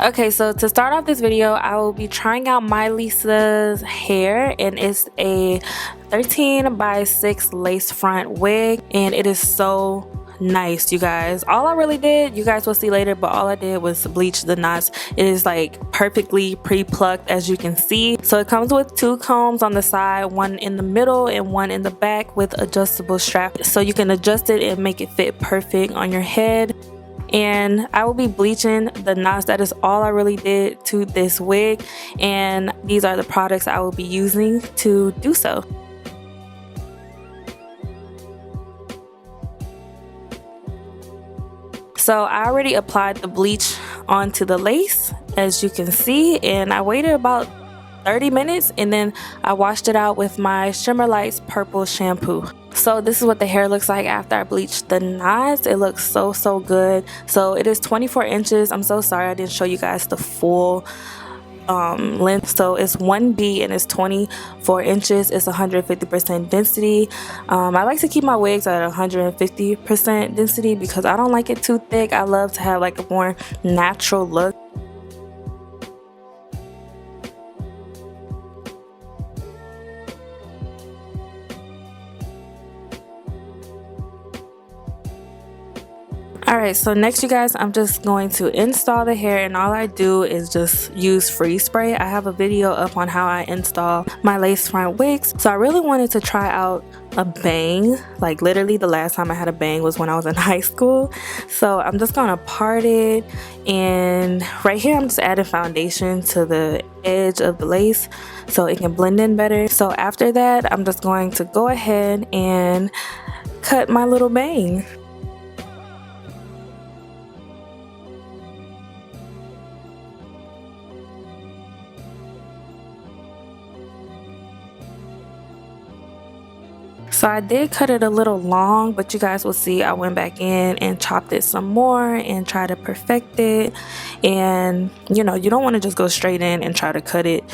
Okay, so to start off this video, I will be trying out Melissa's hair, and it's a 13 by 6 lace front wig, and it is so nice, you guys. All I really did, you guys will see later, but all I did was bleach the knots. It is like perfectly pre-plucked, as you can see. So it comes with 2 combs on the side, one in the middle and one in the back with adjustable straps, so you can adjust it and make it fit perfect on your head. And I will be bleaching the knots. That is all I really did to this wig, and these are the products I will be using to do so. So I already applied the bleach onto the lace, as you can see, and I waited about 30 minutes and then I washed it out with my Shimmer Lights purple shampoo. So this is what the hair looks like after I bleached the knots. It looks so good. So it is 24 inches. I'm so sorry I didn't show you guys the full length. So it's 1B and it's 24 inches. It's 150% density. I like to keep my wigs at 150% density because I don't like it too thick. I love to have like a more natural look. Alright, so next, you guys, I'm just going to install the hair, and all I do is just use freeze spray. I have a video up on how I install my lace front wigs. So I really wanted to try out a bang. Like literally the last time I had a bang was when I was in high school. So I'm just gonna part it, and right here I'm just adding foundation to the edge of the lace so it can blend in better. So after that, I'm just going to go ahead and cut my little bang. So I did cut it a little long, but you guys will see I went back in and chopped it some more and try to perfect it. And you know, you don't want to just go straight in and try to cut it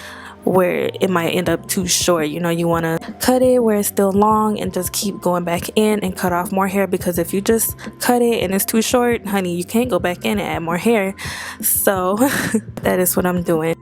where it might end up too short. You know, you want to cut it where it's still long and just keep going back in and cut off more hair, because if you just cut it and it's too short, honey, you can't go back in and add more hair. So that is what I'm doing.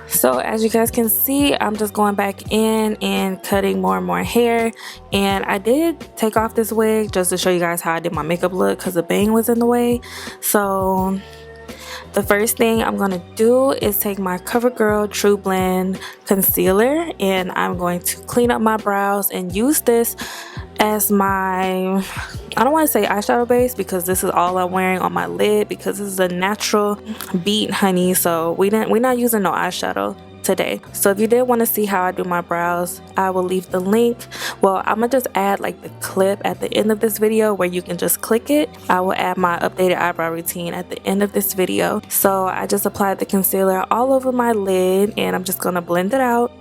So as you guys can see, I'm just going back in and cutting more and more hair. And I did take off this wig just to show you guys how I did my makeup look, because the bang was in the way. So the first thing I'm going to do is take my Covergirl Trublend concealer, and I'm going to clean up my brows and use this as my, I don't want to say eyeshadow base, because this is all I'm wearing on my lid, because this is a natural beat, honey. So we're not using no eyeshadow today. So if you did want to see how I do my brows, I will leave the link. Well, I'm gonna just add like the clip at the end of this video where you can just click it. I will add my updated eyebrow routine at the end of this video. So I just applied the concealer all over my lid, and I'm just gonna blend it out.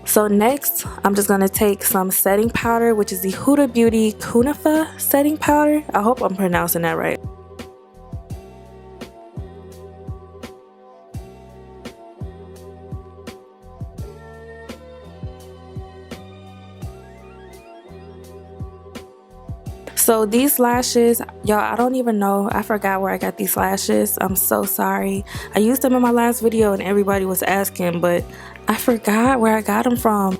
So next, I'm just going to take some setting powder, which is the Huda Beauty Kunafa setting powder. I hope I'm pronouncing that right. So these lashes, y'all, I don't even know. I forgot where I got these lashes. I'm so sorry. I used them in my last video and everybody was asking, but I forgot where I got them from.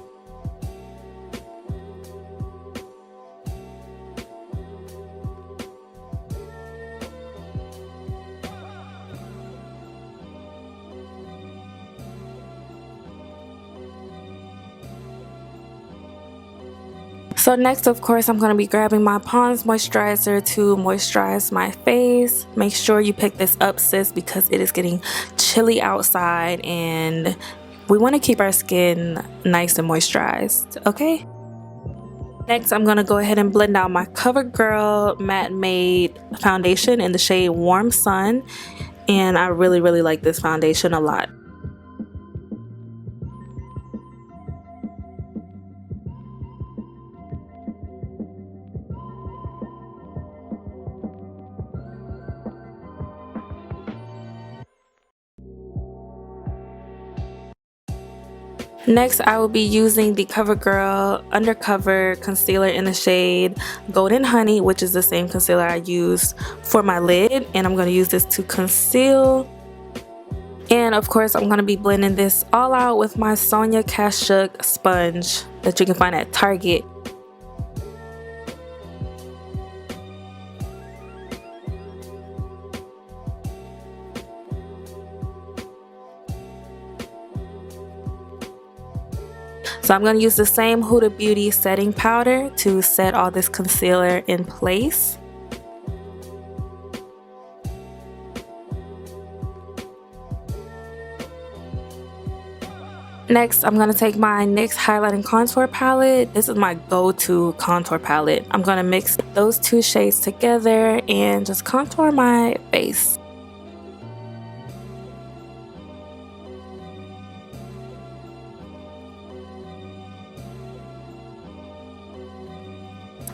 So next, of course, I'm going to be grabbing my Pond's moisturizer to moisturize my face. Make sure you pick this up, sis, because it is getting chilly outside and we want to keep our skin nice and moisturized, okay? Next, I'm going to go ahead and blend out my Covergirl Matte Made foundation in the shade Warm Sun. And I really like this foundation a lot. Next, I will be using the Covergirl Undercover Concealer in the shade Golden Honey, which is the same concealer I used for my lid. And I'm going to use this to conceal. And of course, I'm going to be blending this all out with my Sonia Kashuk sponge that you can find at Target. So I'm going to use the same Huda Beauty setting powder to set all this concealer in place. Next, I'm going to take my NYX Highlight and Contour palette. This is my go-to contour palette. I'm going to mix those two shades together and just contour my face.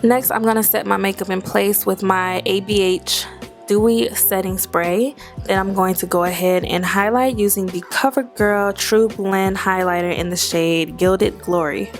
Next, I'm going to set my makeup in place with my ABH Dewy Setting Spray. Then I'm going to go ahead and highlight using the CoverGirl True Blend Highlighter in the shade Gilded Glory.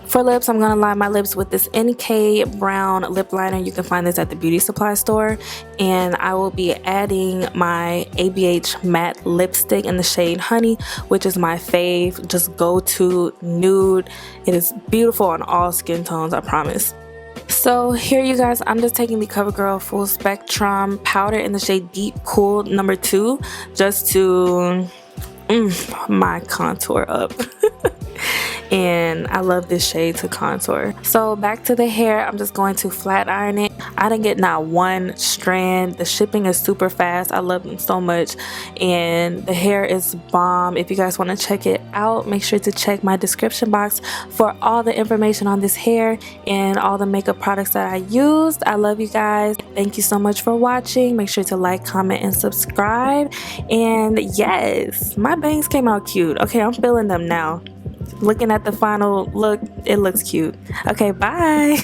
For lips, I'm going to line my lips with this NK Brown lip liner. You can find this at the beauty supply store. And I will be adding my ABH matte lipstick in the shade Honey, which is my fave, just go-to nude. It is beautiful on all skin tones, I promise. So here you guys, I'm just taking the CoverGirl Full Spectrum powder in the shade Deep Cool number 2 just to my contour up. And I love this shade to contour. So back to the hair, I'm just going to flat iron it. I didn't get not one strand. The shipping is super fast. I love them so much, and the hair is bomb. If you guys want to check it out, make sure to check my description box for all the information on this hair and all the makeup products that I used. I love you guys. Thank you so much for watching. Make sure to like, comment, and subscribe. And yes, my bangs came out cute. Okay, I'm feeling them now. Looking at the final look, it looks cute. Okay, bye.